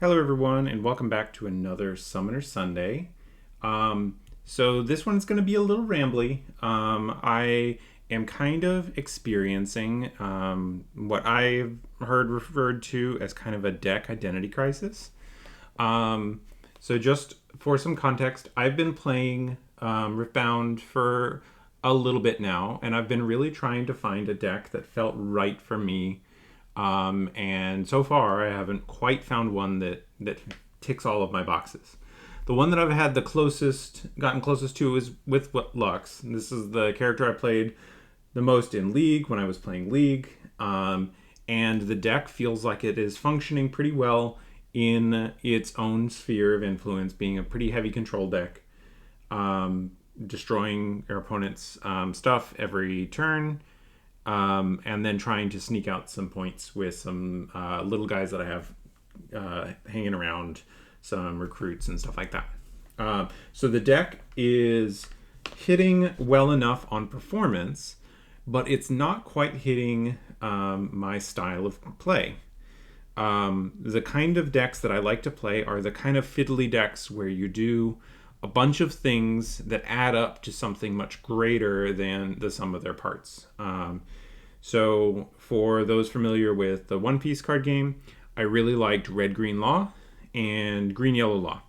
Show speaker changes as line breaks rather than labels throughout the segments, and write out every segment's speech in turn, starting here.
Hello, everyone, and welcome back to another Summoner Sunday. So this one's going to be a little rambly. I am kind of experiencing what I've heard referred to as kind of a deck identity crisis. So just for some context, I've been playing Riftbound for a little bit now, and I've been really trying to find a deck that felt right for me. And so far, I haven't quite found one that ticks all of my boxes. The one that I've had gotten closest to is with Lux. This is the character I played the most in League when I was playing League. And the deck feels like it is functioning pretty well in its own sphere of influence, being a pretty heavy control deck, destroying your opponent's stuff every turn. And then trying to sneak out some points with some little guys that I have hanging around, some recruits and stuff like that. So the deck is hitting well enough on performance, but it's not quite hitting my style of play. The kind of decks that I like to play are the kind of fiddly decks where you do a bunch of things that add up to something much greater than the sum of their parts. So for those familiar with the One Piece card game, I really liked Red Green Law and Green Yellow Law.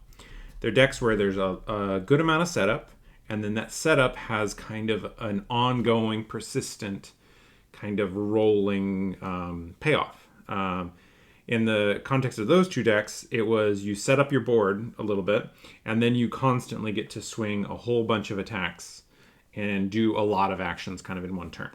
They're decks where there's a good amount of setup, and then that setup has kind of an ongoing, persistent, kind of rolling payoff. In the context of those two decks, it was you set up your board a little bit, and then you constantly get to swing a whole bunch of attacks and do a lot of actions kind of in one turn.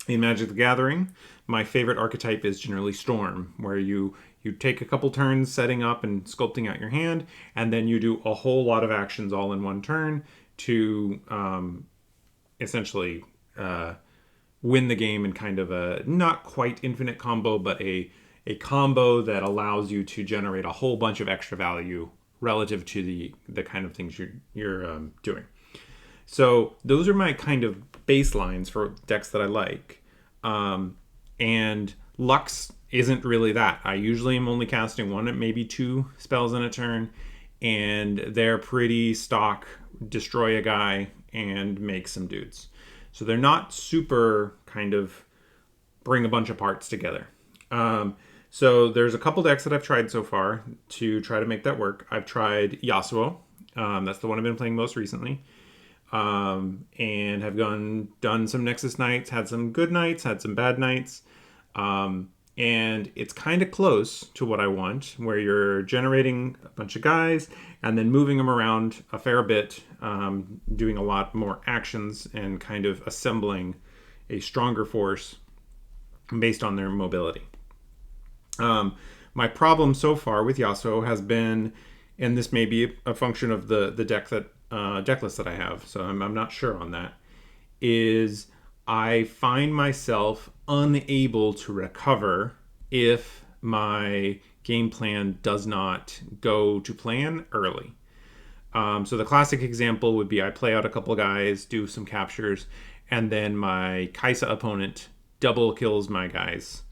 In Magic the Gathering, my favorite archetype is generally Storm, where you take a couple turns setting up and sculpting out your hand, and then you do a whole lot of actions all in one turn to essentially win the game in kind of a not quite infinite combo, but a combo that allows you to generate a whole bunch of extra value relative to the kind of things you're doing. So those are my kind of baselines for decks that I like. And Lux isn't really that. I usually am only casting one, maybe two spells in a turn, and they're pretty stock, destroy a guy and make some dudes. So they're not super kind of bring a bunch of parts together. So there's a couple decks that I've tried so far to try to make that work. I've tried Yasuo. That's the one I've been playing most recently. And have done some Nexus nights, had some good nights, had some bad nights. And it's kind of close to what I want, where you're generating a bunch of guys and then moving them around a fair bit, doing a lot more actions and kind of assembling a stronger force based on their mobility. My problem so far with Yasuo has been, and this may be a function of the deck deck list that I have, so I'm not sure on that, is I find myself unable to recover if my game plan does not go to plan early. So the classic example would be I play out a couple guys, do some captures, and then my Kai'Sa opponent double kills my guys.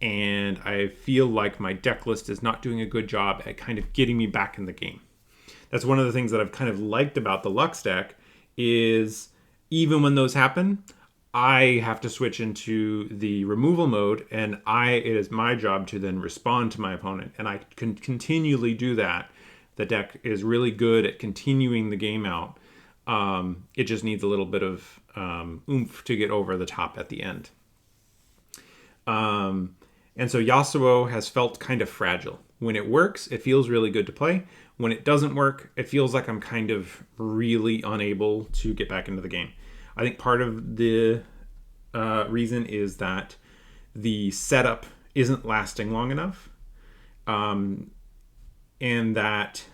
And I feel like my deck list is not doing a good job at kind of getting me back in the game. That's one of the things that I've kind of liked about the Lux deck is even when those happen, I have to switch into the removal mode, and it is my job to then respond to my opponent. And I can continually do that. The deck is really good at continuing the game out. It just needs a little bit of oomph to get over the top at the end. And so Yasuo has felt kind of fragile. When it works, it feels really good to play. When it doesn't work, it feels like I'm kind of really unable to get back into the game. I think part of the reason is that the setup isn't lasting long enough. And that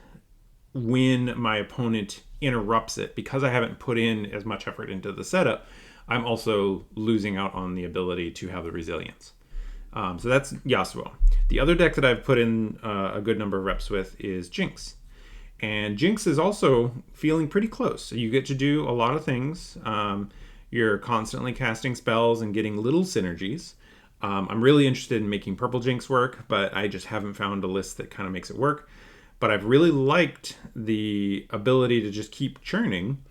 when my opponent interrupts it, because I haven't put in as much effort into the setup, I'm also losing out on the ability to have the resilience. So that's Yasuo. The other deck that I've put in a good number of reps with is Jinx. And Jinx is also feeling pretty close. So you get to do a lot of things. You're constantly casting spells and getting little synergies. I'm really interested in making Purple Jinx work, but I just haven't found a list that kind of makes it work. But I've really liked the ability to just keep churning.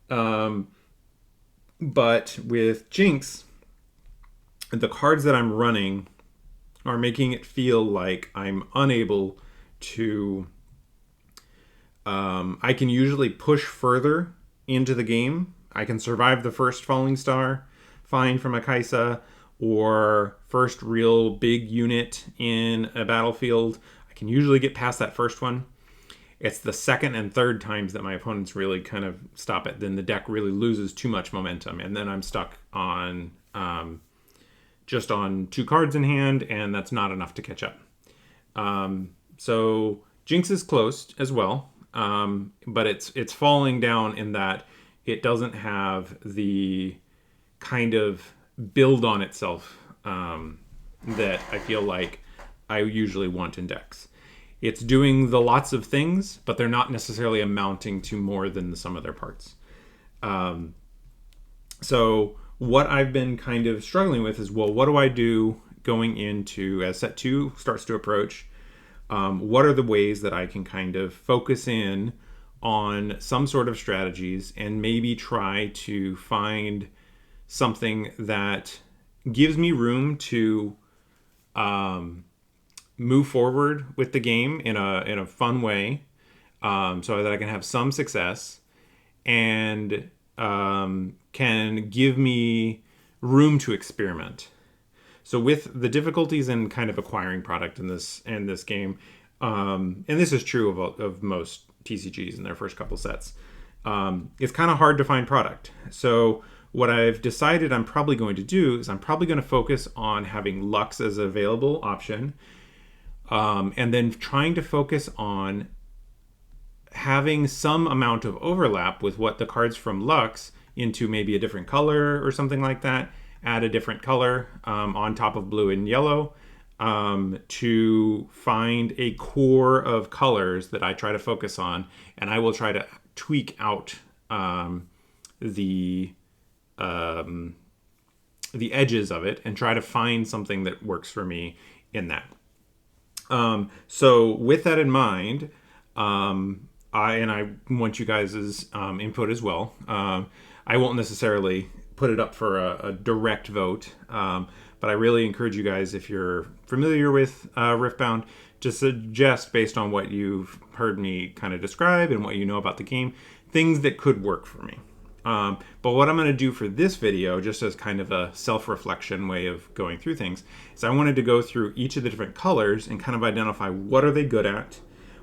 But with Jinx, the cards that I'm running are making it feel like I'm unable to. I can usually push further into the game. I can survive the first Falling Star, fine from a Kaisa, or first real big unit in a battlefield. I can usually get past that first one. It's the second and third times that my opponents really kind of stop it. Then the deck really loses too much momentum, and then I'm stuck on just on 2 cards in hand, and that's not enough to catch up. So Jinx is close as well, but it's falling down in that it doesn't have the kind of build on itself that I feel like I usually want in decks. It's doing the lots of things, but they're not necessarily amounting to more than the sum of their parts. So what I've been kind of struggling with is, well, what do I do going into as set 2 starts to approach? What are the ways that I can kind of focus in on some sort of strategies and maybe try to find something that gives me room to move forward with the game in a fun way, so that I can have some success and can give me room to experiment. So with the difficulties in kind of acquiring product in this game, and this is true of most TCGs in their first couple sets, it's kind of hard to find product. So what I've decided I'm probably going to do is I'm probably going to focus on having Lux as an available option, and then trying to focus on having some amount of overlap with what the cards from Lux into maybe a different color or something like that. Add a different color on top of blue and yellow to find a core of colors that I try to focus on, and I will try to tweak out the edges of it and try to find something that works for me in that. So with that in mind, I want you guys' input as well. I won't necessarily put it up for a direct vote, but I really encourage you guys, if you're familiar with Riftbound, to suggest, based on what you've heard me kind of describe and what you know about the game, things that could work for me. But what I'm going to do for this video, just as kind of a self-reflection way of going through things, is I wanted to go through each of the different colors and kind of identify what are they good at,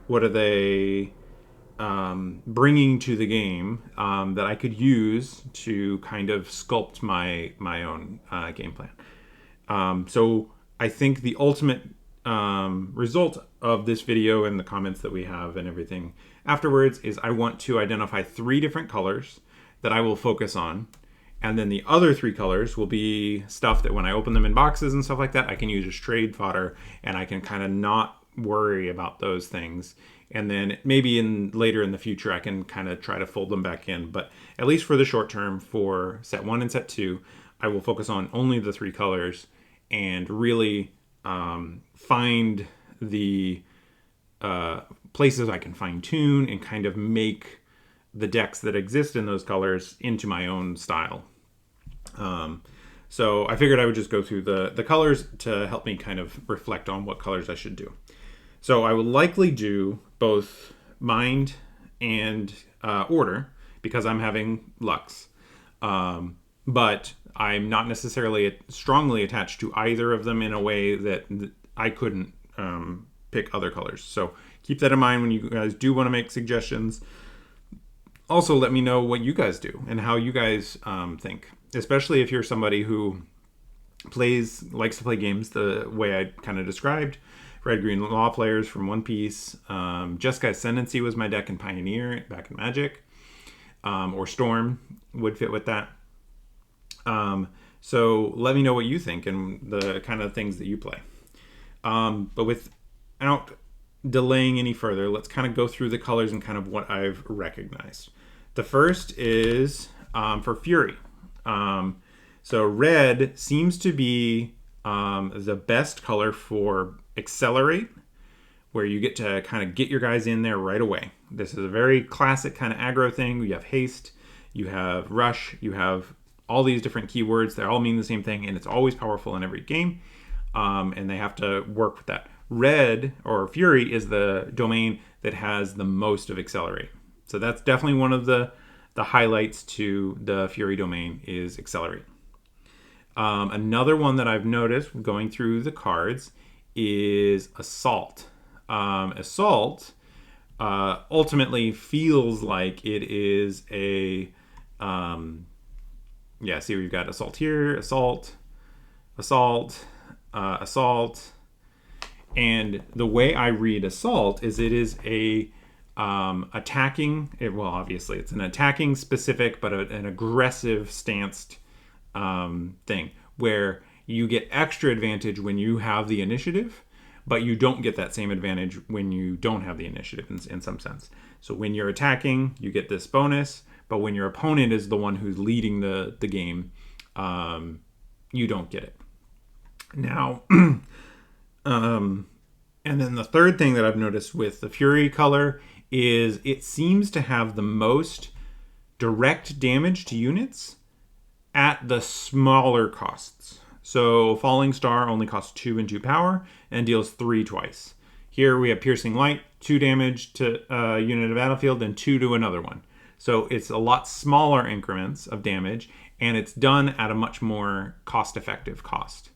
what are they bringing to the game that I could use to kind of sculpt my own game plan. So I think the ultimate result of this video and the comments that we have and everything afterwards is I want to identify 3 different colors that I will focus on, and then the other 3 colors will be stuff that when I open them in boxes and stuff like that, I can use as trade fodder, and I can kind of not worry about those things. And then maybe later in the future, I can kind of try to fold them back in. But at least for the short term, for set 1 and set 2, I will focus on only the 3 colors and really find the places I can fine tune and kind of make the decks that exist in those colors into my own style. So I figured I would just go through the colors to help me kind of reflect on what colors I should do. So I will likely do both Mind and Order because I'm having Lux. But I'm not necessarily strongly attached to either of them in a way that I couldn't pick other colors. So keep that in mind when you guys do want to make suggestions. Also, let me know what you guys do and how you guys think, especially if you're somebody who likes to play games the way I kind of described. Red Green Law players from One Piece. Jeskai Ascendancy was my deck in Pioneer back in Magic. Or Storm would fit with that. So let me know what you think and the kind of things that you play. But without delaying any further, let's kind of go through the colors and kind of what I've recognized. The first is for Fury. So red seems to be the best color for Accelerate, where you get to kind of get your guys in there right away. This is a very classic kind of aggro thing. You have haste, you have rush, you have all these different keywords. They all mean the same thing, and it's always powerful in every game. And they have to work with that. Red, or Fury, is the domain that has the most of Accelerate. So that's definitely one of the highlights to the Fury domain is Accelerate. Another one that I've noticed going through the cards is Assault. Assault ultimately feels like it is a see, we've got Assault here, Assault, Assault, and the way I read Assault is it is a attacking. Obviously it's an attacking specific, but an aggressive stanced thing where you get extra advantage when you have the initiative, but you don't get that same advantage when you don't have the initiative in some sense. So when you're attacking, you get this bonus, but when your opponent is the one who's leading the game, you don't get it. Now, and then the third thing that I've noticed with the Fury color is it seems to have the most direct damage to units at the smaller costs. So Falling Star only costs 2 and 2 power and deals 3 twice. Here we have Piercing Light, 2 damage to a unit of battlefield and 2 to another one. So it's a lot smaller increments of damage, and it's done at a much more cost-effective cost.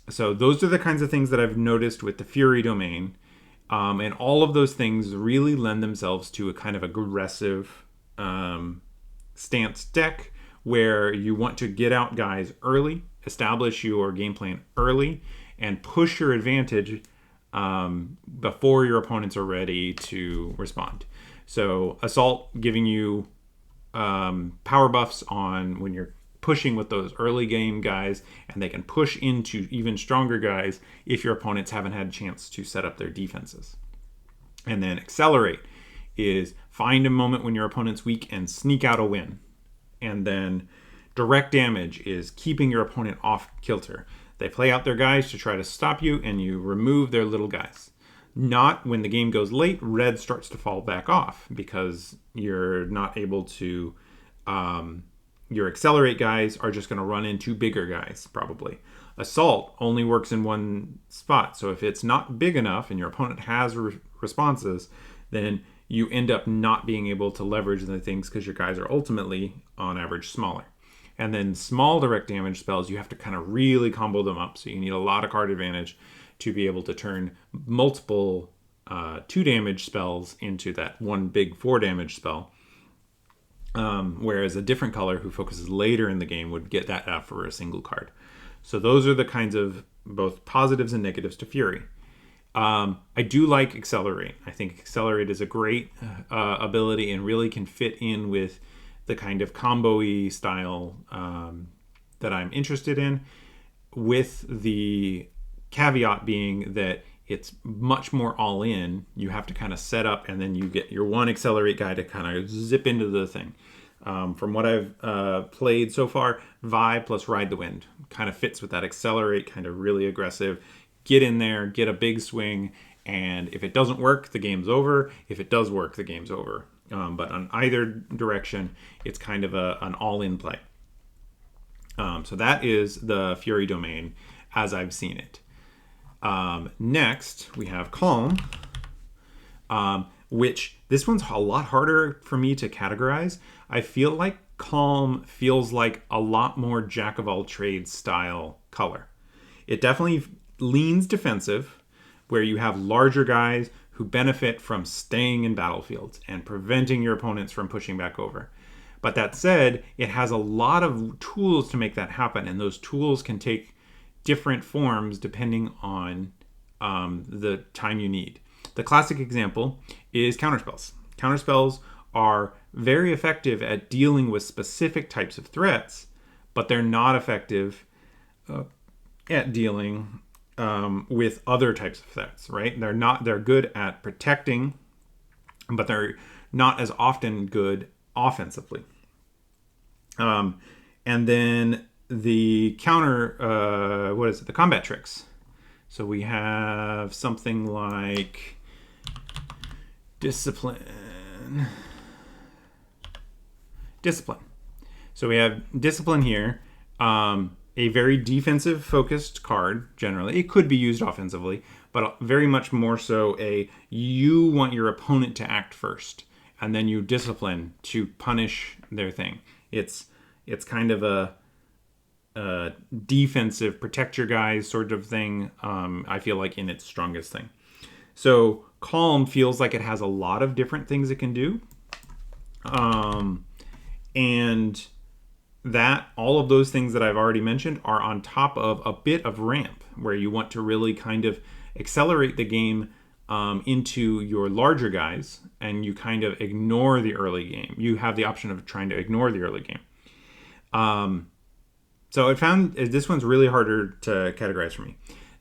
So those are the kinds of things that I've noticed with the Fury domain. And all of those things really lend themselves to a kind of aggressive stance deck where you want to get out guys early, establish your game plan early, and push your advantage before your opponents are ready to respond. So Assault giving you power buffs on when you're pushing with those early game guys, and they can push into even stronger guys if your opponents haven't had a chance to set up their defenses. And then Accelerate is find a moment when your opponent's weak and sneak out a win. And then Direct Damage is keeping your opponent off kilter. They play out their guys to try to stop you, and you remove their little guys. Not when the game goes late, red starts to fall back off because you're not able to... your Accelerate guys are just going to run into bigger guys, probably. Assault only works in one spot. So if it's not big enough and your opponent has responses, then you end up not being able to leverage the things because your guys are ultimately, on average, smaller. And then small direct damage spells, you have to kind of really combo them up. So you need a lot of card advantage to be able to turn multiple 2 damage spells into that one big 4 damage spell. Whereas a different color who focuses later in the game would get that out for a single card. So those are the kinds of both positives and negatives to Fury. I do like Accelerate. I think Accelerate is a great ability and really can fit in with the kind of combo-y style that I'm interested in, with the caveat being that it's much more all in. You have to kind of set up, and then you get your one Accelerate guy to kind of zip into the thing. From what I've played so far, Vibe plus Ride the Wind kind of fits with that Accelerate, kind of really aggressive. Get in there, get a big swing, and if it doesn't work, the game's over. If it does work, the game's over. But on either direction, it's kind of an all-in play. So that is the Fury domain as I've seen it. Next, we have Calm, which this one's a lot harder for me to categorize. I feel like Calm feels like a lot more jack of all trades style color. It definitely leans defensive, where you have larger guys who benefit from staying in battlefields and preventing your opponents from pushing back over. But that said, it has a lot of tools to make that happen, and those tools can take different forms depending on the time you need. The classic example is counterspells. Counterspells are very effective at dealing with specific types of threats, but they're not effective at dealing with other types of threats, right? They're good at protecting, but they're not as often good offensively. And then the counter, what is it? The combat tricks. So we have something like discipline. So we have discipline here. A very defensive focused card generally. It could be used offensively, but very much more so you want your opponent to act first, and then you discipline to punish their thing. It's kind of a defensive, protect your guys sort of thing. I feel like in its strongest thing. So calm feels like it has a lot of different things it can do, and that all of those things that I've already mentioned are on top of a bit of ramp, where you want to really kind of accelerate the game into your larger guys, and you kind of ignore the early game. You have the option of trying to ignore the early game. So I found this one's really harder to categorize for me.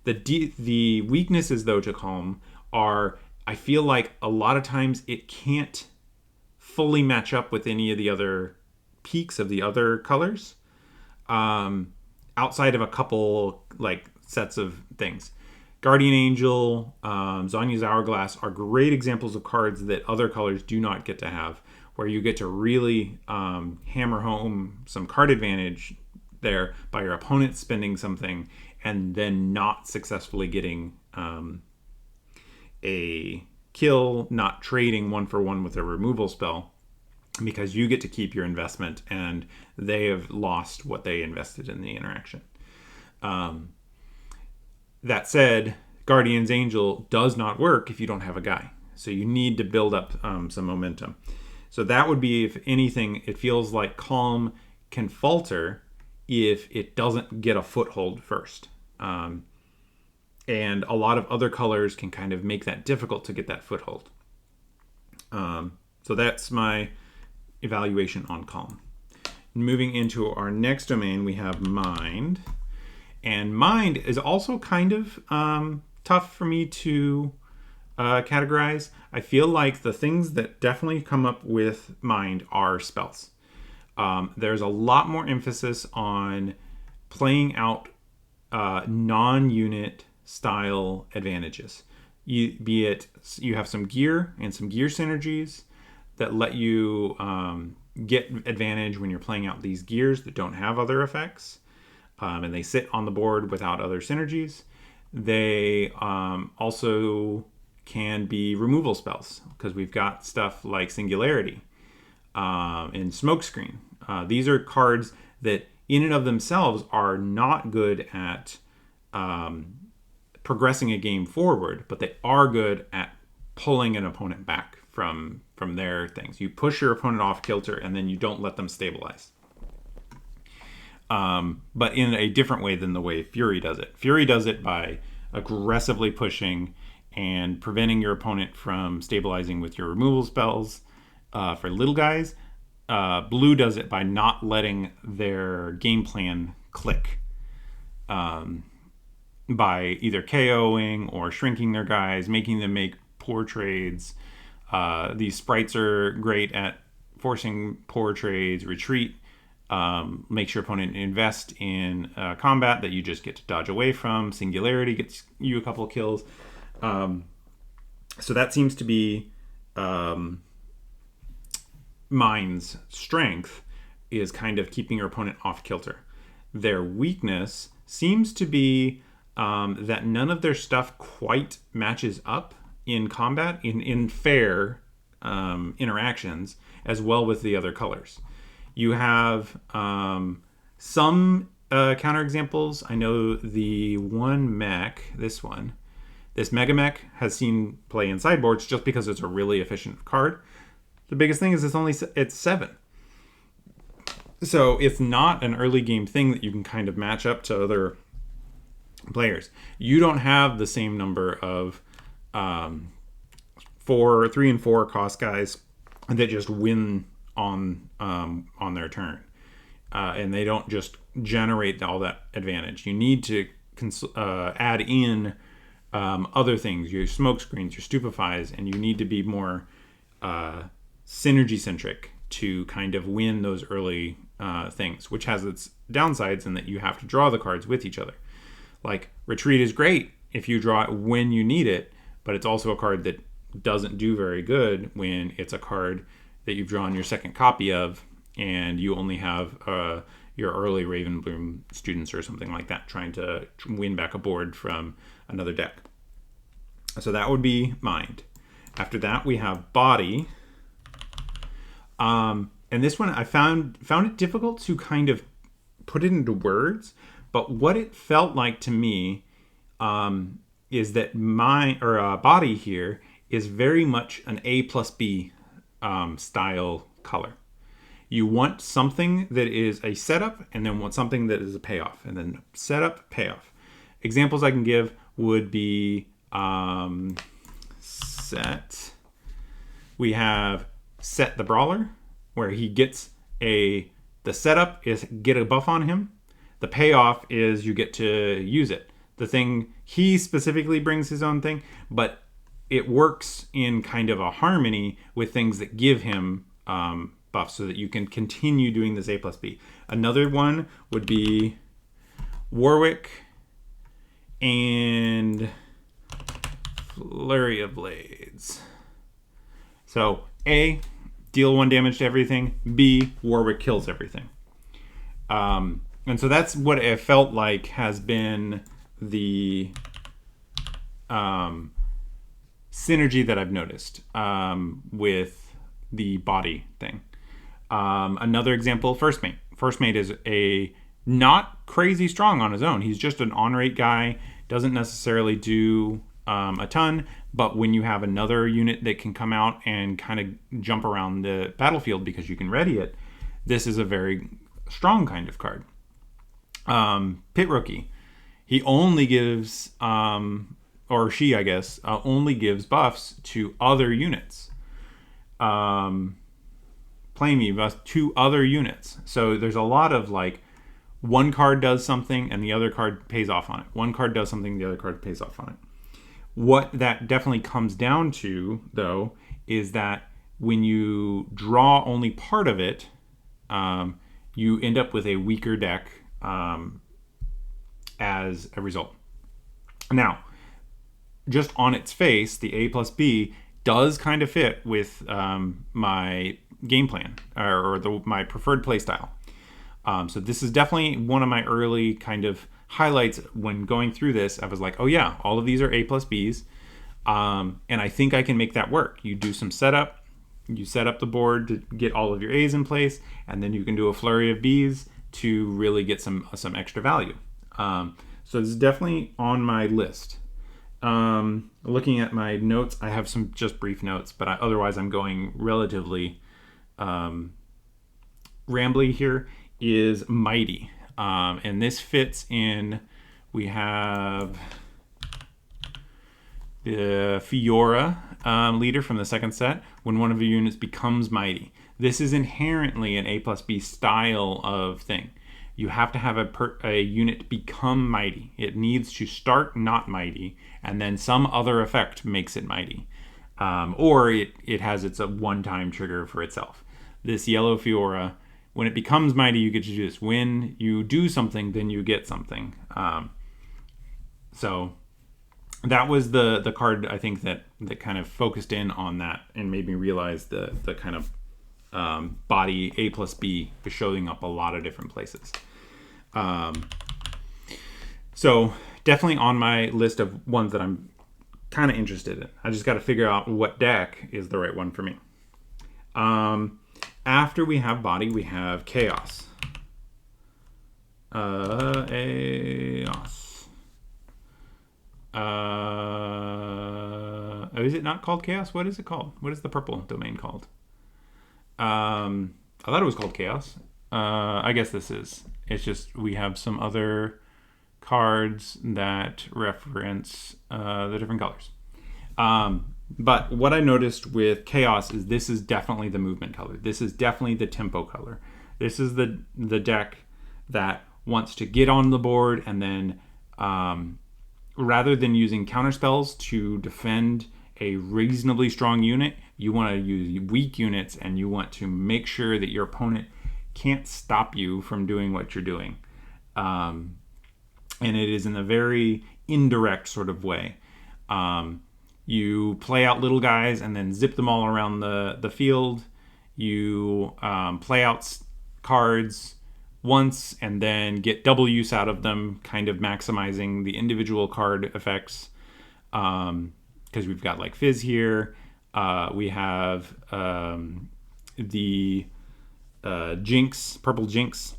The weaknesses, though, to calm are, I feel like a lot of times it can't fully match up with any of the other peaks of the other colors, outside of a couple like sets of things. Guardian Angel, Zhonya's Hourglass are great examples of cards that other colors do not get to have, where you get to really hammer home some card advantage there by your opponent spending something and then not successfully getting a kill, not trading 1-for-1 with a removal spell, because you get to keep your investment and they have lost what they invested in the interaction. That said, Guardian's Angel does not work if you don't have a guy. So you need to build up some momentum. So that would be, if anything, it feels like calm can falter if it doesn't get a foothold first. And a lot of other colors can kind of make that difficult to get that foothold. So that's my evaluation on calm. Moving into our next domain, we have mind. And mind is also kind of tough for me to categorize. I feel like the things that definitely come up with mind are spells. There's a lot more emphasis on playing out non-unit style advantages. Be it you have some gear and some gear synergies that let you get advantage when you're playing out these gears that don't have other effects, and they sit on the board without other synergies. They also can be removal spells, because we've got stuff like Singularity and Smokescreen. These are cards that in and of themselves are not good at progressing a game forward, but they are good at pulling an opponent back from their things. You push your opponent off kilter and then you don't let them stabilize. But in a different way than the way Fury does it. Fury does it by aggressively pushing and preventing your opponent from stabilizing with your removal spells for little guys. Blue does it by not letting their game plan click, by either KOing or shrinking their guys, making them make poor trades. These sprites are great at forcing poor trades, retreat, makes your opponent invest in combat that you just get to dodge away from. Singularity gets you a couple of kills. So that seems to be Mind's strength, is kind of keeping your opponent off kilter. Their weakness seems to be that none of their stuff quite matches up in combat, in fair interactions, as well with the other colors. You have some counterexamples. I know the one mech, this Mega Mech has seen play in sideboards just because it's a really efficient card. The biggest thing is it's 7. So it's not an early game thing that you can kind of match up to other players. You don't have the same number of 3 and 4 cost guys that just win on their turn, and they don't just generate all that advantage. You need to add in other things, your smoke screens, your stupefies, and you need to be more synergy centric to kind of win those early things, which has its downsides in that you have to draw the cards with each other. Like, Retreat is great if you draw it when you need it, but it's also a card that doesn't do very good when it's a card that you've drawn your second copy of and you only have your early Ravenbloom students or something like that trying to win back a board from another deck. So that would be Mind. After that, we have Body. And this one I found it difficult to kind of put it into words, but what it felt like to me is that Body here is very much an A plus B style color. You want something that is a setup and then want something that is a payoff, and then setup, payoff. Examples I can give would be Set. We have Set the Brawler, where he gets the setup is get a buff on him. The payoff is you get to use it. The thing, he specifically brings his own thing, but it works in kind of a harmony with things that give him buffs so that you can continue doing this A plus B. Another one would be Warwick and Flurry of Blades. So A, deal 1 damage to everything. B, Warwick kills everything. And so that's what it felt like has been the synergy that I've noticed with the Body thing. Another example, First Mate. First Mate is a not crazy strong on his own. He's just an on-rate guy, doesn't necessarily do a ton, but when you have another unit that can come out and kind of jump around the battlefield because you can ready it, this is a very strong kind of card. Pit Rookie. He only gives, or she, I guess, only gives buffs to other units. Play me buffs to other units. So there's a lot of like, one card does something and the other card pays off on it. One card does something, the other card pays off on it. What that definitely comes down to, though, is that when you draw only part of it, you end up with a weaker deck as a result. Now, just on its face, the A plus B does kind of fit with my game plan or my preferred play style. So this is definitely one of my early kind of highlights when going through this. I was like, oh yeah, all of these are A plus Bs. And I think I can make that work. You do some setup, you set up the board to get all of your A's in place, and then you can do a flurry of Bs to really get some extra value. So this is definitely on my list. Looking at my notes, I have some just brief notes, but otherwise I'm going relatively rambly here, is Mighty. And this fits in, we have the Fiora leader from the second set. When one of your units becomes Mighty. This is inherently an A plus B style of thing. You have to have a unit become Mighty. It needs to start not Mighty, and then some other effect makes it Mighty. Or it has its a one-time trigger for itself. This yellow Fiora, when it becomes Mighty, you get to do this. When you do something, then you get something. So that was the card, I think, that kind of focused in on that and made me realize the kind of Body A plus B is showing up a lot of different places. So definitely on my list of ones that I'm kind of interested in. I just got to figure out what deck is the right one for me. After we have Body, we have Chaos. Is it not called Chaos? What is it called? What is the purple domain called? I thought it was called Chaos. I guess this is. It's just we have some other cards that reference the different colors. But what I noticed with Chaos is this is definitely the movement color. This is definitely the tempo color. This is the deck that wants to get on the board and then rather than using counter spells to defend a reasonably strong unit, you want to use weak units and you want to make sure that your opponent can't stop you from doing what you're doing. And it is in a very indirect sort of way. You play out little guys and then zip them all around the field. You play out cards once and then get double use out of them, kind of maximizing the individual card effects. Because we've got like Fizz here. We have the Jinx, purple Jinx.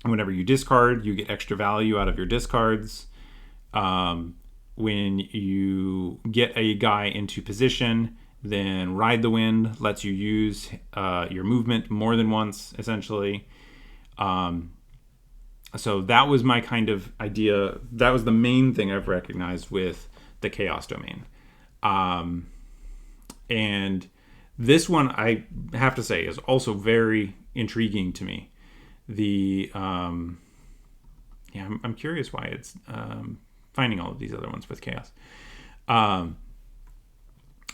Whenever you discard, you get extra value out of your discards. When you get a guy into position, then Ride the Wind lets you use your movement more than once, essentially. So that was my kind of idea. That was the main thing I've recognized with the Chaos domain. And this one, I have to say, is also very intriguing to me. I'm curious why it's finding all of these other ones with Chaos. But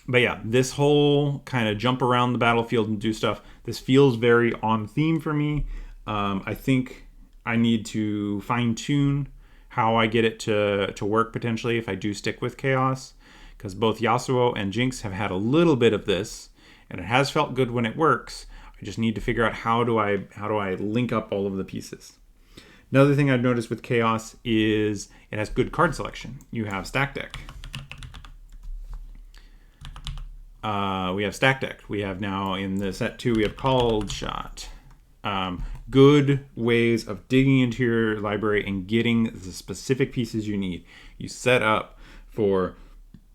yeah, this whole kind of jump around the battlefield and do stuff, this feels very on theme for me. I think I need to fine tune how I get it to work potentially if I do stick with Chaos, because both Yasuo and Jinx have had a little bit of this, and it has felt good when it works. I just need to figure out how do I link up all of the pieces. Another thing I've noticed with Chaos is it has good card selection. You have Stack Deck. We have Stack Deck. We have now in the set 2, we have Called Shot. Good ways of digging into your library and getting the specific pieces you need. You set up for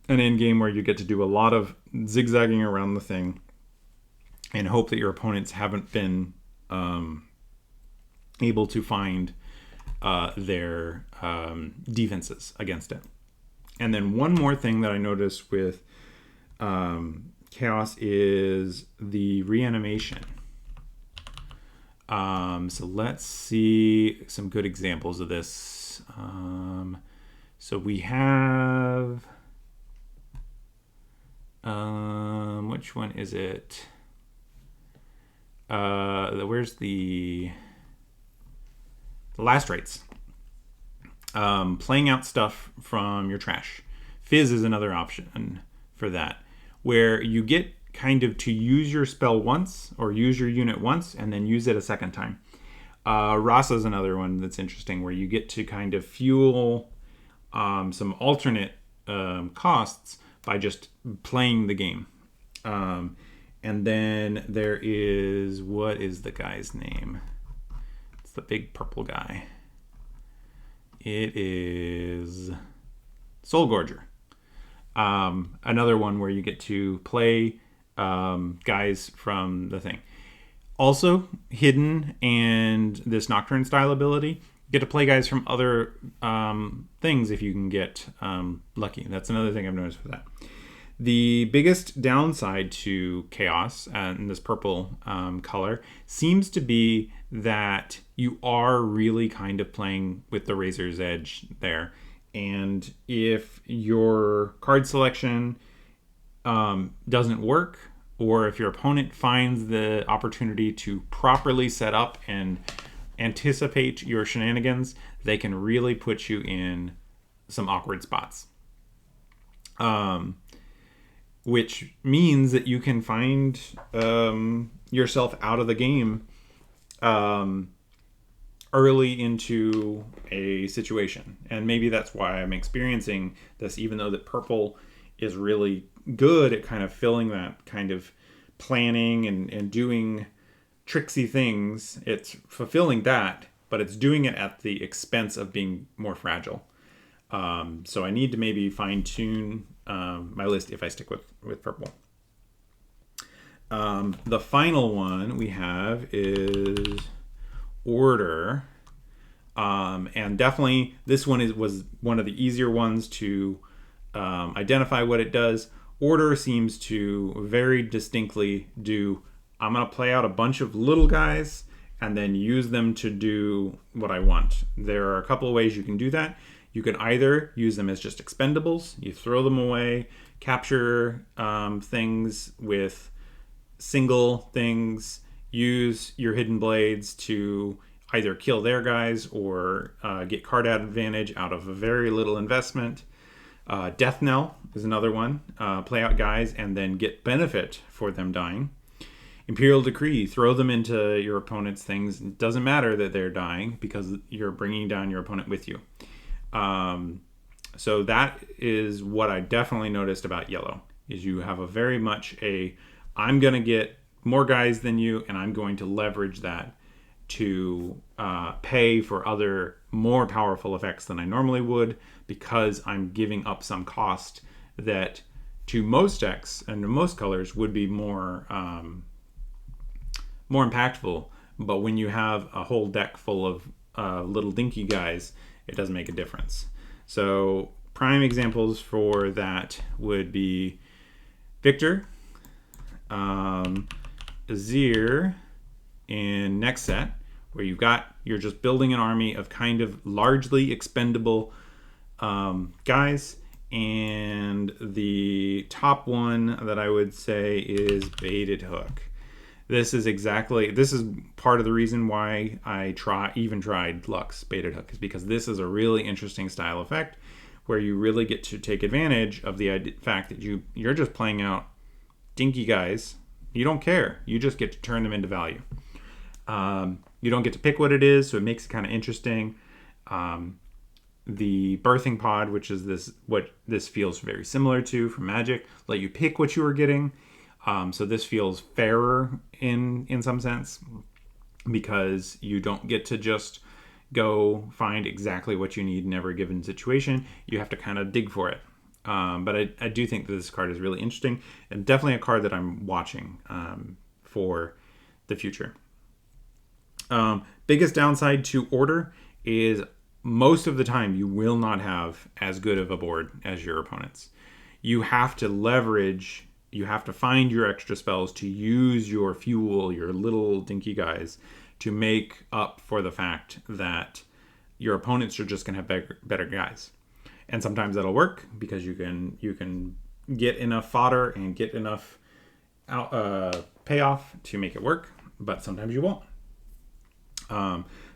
an end game where you get to do a lot of zigzagging around the thing and hope that your opponents haven't been able to find their defenses against it. And then one more thing that I noticed with Chaos is the reanimation. So let's see some good examples of this. So we have... which one is it? Where's the last rites? Playing out stuff from your trash. Fizz is another option for that, where you get kind of to use your spell once or use your unit once and then use it a second time. Rasa is another one that's interesting, where you get to kind of fuel some alternate costs by just playing the game. And then there is, what is the guy's name? It's the big purple guy. It is Soul Gorger. Another one where you get to play guys from the thing. Also, hidden and this Nocturne style ability, you get to play guys from other things if you can get lucky. That's another thing I've noticed with that. The biggest downside to Chaos and this purple color seems to be that you are really kind of playing with the razor's edge there. And if your card selection doesn't work, or if your opponent finds the opportunity to properly set up and anticipate your shenanigans, they can really put you in some awkward spots. Which means that you can find yourself out of the game early into a situation. And maybe that's why I'm experiencing this, even though that purple is really good at kind of filling that kind of planning and doing tricksy things. It's fulfilling that, but it's doing it at the expense of being more fragile. So I need to maybe fine tune my list if I stick with purple. The final one we have is Order. And definitely this one was one of the easier ones to identify what it does. Order seems to very distinctly do, I'm going to play out a bunch of little guys and then use them to do what I want. There are a couple of ways you can do that. You can either use them as just expendables. You throw them away, capture things with single things. use your hidden blades to either kill their guys or get card advantage out of a very little investment. Death Knell is another one. Play out guys and then get benefit for them dying. Imperial Decree, throw them into your opponent's things. It doesn't matter that they're dying because you're bringing down your opponent with you. So that is what I definitely noticed about yellow, is you have a very much I'm going to get more guys than you, and I'm going to leverage that to pay for other more powerful effects than I normally would, because I'm giving up some cost that to most decks and to most colors would be more impactful. But when you have a whole deck full of little dinky guys, it doesn't make a difference. So prime examples for that would be Victor, Azir in next set, where you're just building an army of kind of largely expendable guys. And the top one that I would say is Baited Hook. This is part of the reason why I tried Lux Baited Hook, is because this is a really interesting style effect where you really get to take advantage of the fact that you're just playing out dinky guys. You don't care. You just get to turn them into value. You don't get to pick what it is, so it makes it kind of interesting. The Birthing Pod, which is what this feels very similar to from Magic, let you pick what you are getting. So this feels fairer in some sense, because you don't get to just go find exactly what you need in every given situation. You have to kind of dig for it. But I do think that this card is really interesting, and definitely a card that I'm watching for the future. Biggest downside to Order is most of the time you will not have as good of a board as your opponents. You have to leverage, you have to find your extra spells to use your fuel, your little dinky guys, to make up for the fact that your opponents are just going to have better guys. And sometimes that'll work because you can get enough fodder and get enough payoff to make it work, but sometimes you won't.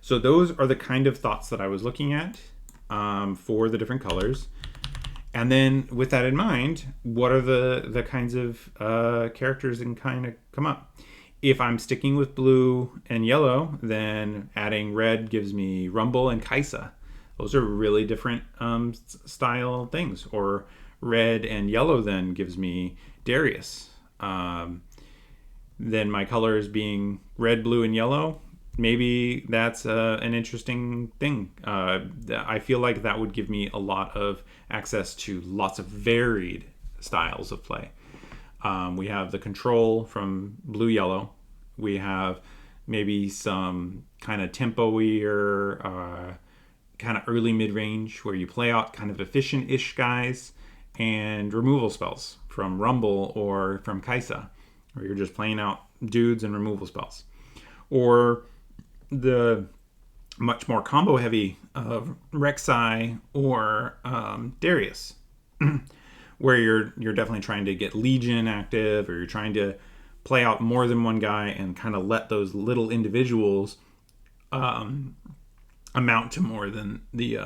So those are the kind of thoughts that I was looking at for the different colors. And then with that in mind, what are the kinds of characters that can kind of come up? If I'm sticking with blue and yellow, then adding red gives me Rumble and Kaisa. Those are really different style things. Or red and yellow then gives me Darius. Then my colors being red, blue, and yellow, maybe that's an interesting thing. I feel like that would give me a lot of access to lots of varied styles of play. We have the control from blue-yellow. We have maybe some kind of tempo-y or kind of early mid-range where you play out kind of efficient-ish guys, and removal spells from Rumble or from Kaisa, where you're just playing out dudes and removal spells. Or the much more combo-heavy of Rek'Sai or Darius, where you're definitely trying to get Legion active, or you're trying to play out more than one guy and kind of let those little individuals amount to more than the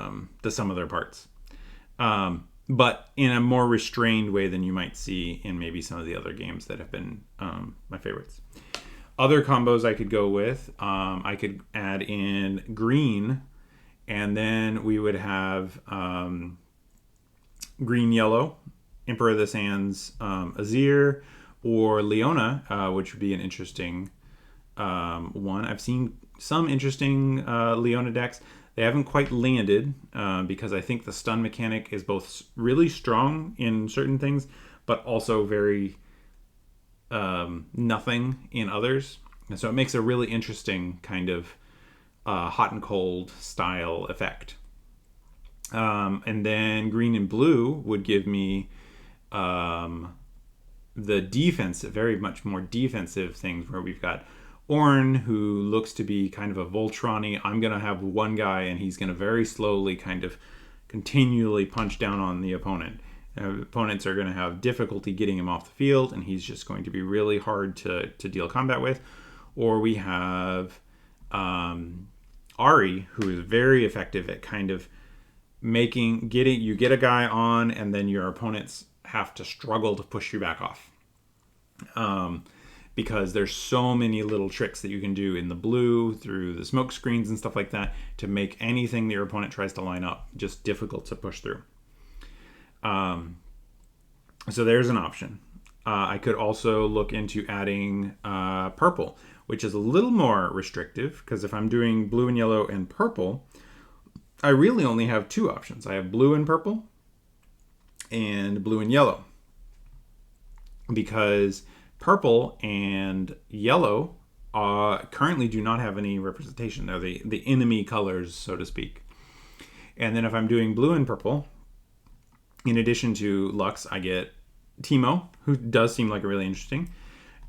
sum of their parts. But in a more restrained way than you might see in maybe some of the other games that have been my favorites. Other combos I could go with, I could add in green, and then we would have green-yellow, Emperor of the Sands, Azir, or Leona, which would be an interesting one. I've seen some interesting Leona decks. They haven't quite landed because I think the stun mechanic is both really strong in certain things, but also very nothing in others. And so it makes a really interesting kind of hot and cold style effect. And then green and blue would give me the defensive, very much more defensive things, where we've got Ornn, who looks to be kind of a Voltron-y. I'm going to have one guy, and he's going to very slowly kind of continually punch down on the opponent. Opponents are going to have difficulty getting him off the field, and he's just going to be really hard to deal combat with. or we have Ari, who is very effective at kind of you get a guy on, and then your opponents have to struggle to push you back off. Because there's so many little tricks that you can do in the blue through the smoke screens and stuff like that to make anything that your opponent tries to line up just difficult to push through. So there's an option. I could also look into adding purple, which is a little more restrictive, because if I'm doing blue and yellow and purple, I really only have two options. I have blue and purple and blue and yellow, because purple and yellow currently do not have any representation. They're the enemy colors, so to speak. And then if I'm doing blue and purple, in addition to Lux, I get Teemo, who does seem like a really interesting,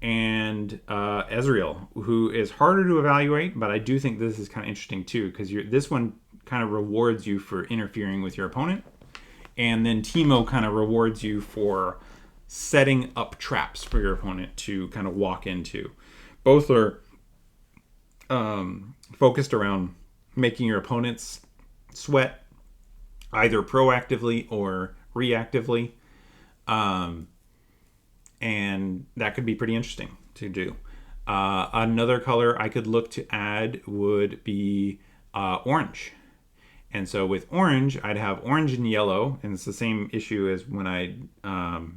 and Ezreal, who is harder to evaluate, but I do think this is kind of interesting too, because this one kind of rewards you for interfering with your opponent, and then Teemo kind of rewards you for setting up traps for your opponent to kind of walk into. Both are focused around making your opponents sweat, either proactively or reactively. And that could be pretty interesting to do. Another color I could look to add would be orange. And so with orange, I'd have orange and yellow, and it's the same issue as when I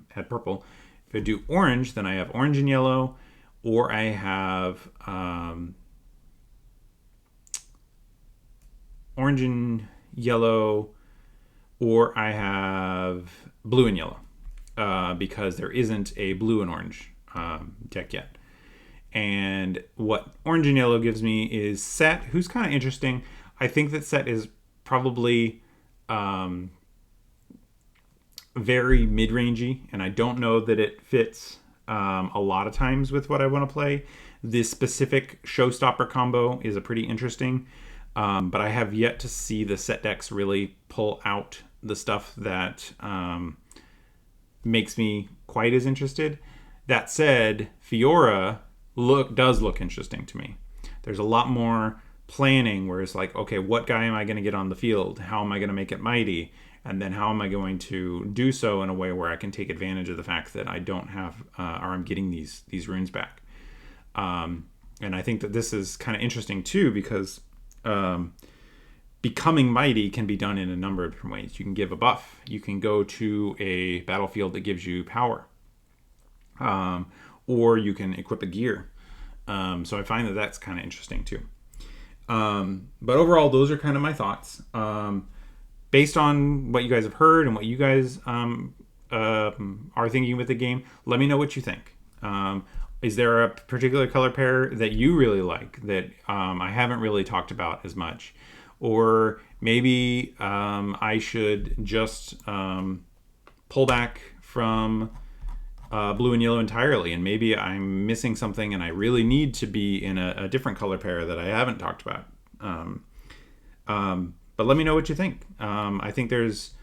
had purple. If I do orange, then I have orange and yellow, or I have orange and yellow, or I have blue and yellow, because there isn't a blue and orange deck yet. And what orange and yellow gives me is Set, who's kind of interesting. I think that Set is probably very mid-rangey, and I don't know that it fits a lot of times with what I want to play. This specific Showstopper combo is a pretty interesting, but I have yet to see the Set decks really pull out the stuff that makes me quite as interested. That said, Fiora does look interesting to me. There's a lot more planning where it's like, okay, what guy am I going to get on the field? How am I going to make it mighty? And then how am I going to do so in a way where I can take advantage of the fact that I don't have, or I'm getting these runes back. And I think that this is kind of interesting too, because becoming mighty can be done in a number of different ways. You can give a buff. You can go to a battlefield that gives you power. Or you can equip a gear. So I find that that's kind of interesting too. But overall, those are kind of my thoughts. Based on what you guys have heard and what you guys are thinking with the game, let me know what you think. Is there a particular color pair that you really like that I haven't really talked about as much? Or maybe I should just pull back from blue and yellow entirely, and maybe I'm missing something and I really need to be in a different color pair that I haven't talked about. But let me know what you think. I think there's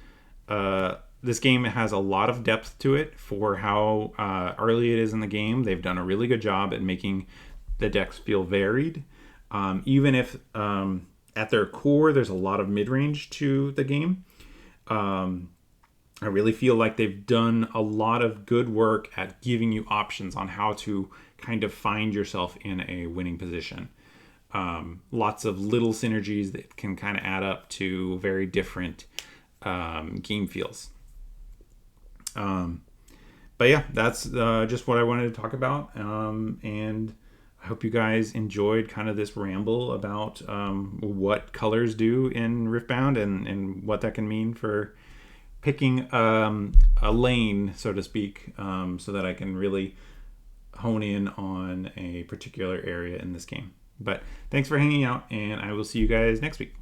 this game has a lot of depth to it for how early it is in the game. They've done a really good job at making the decks feel varied, even if at their core there's a lot of mid-range to the game. I really feel like they've done a lot of good work at giving you options on how to kind of find yourself in a winning position. Lots of little synergies that can kind of add up to very different game feels. But yeah, that's just what I wanted to talk about. And I hope you guys enjoyed kind of this ramble about what colors do in Riftbound and what that can mean for picking a lane, so to speak, so that I can really hone in on a particular area in this game. But thanks for hanging out, and I will see you guys next week.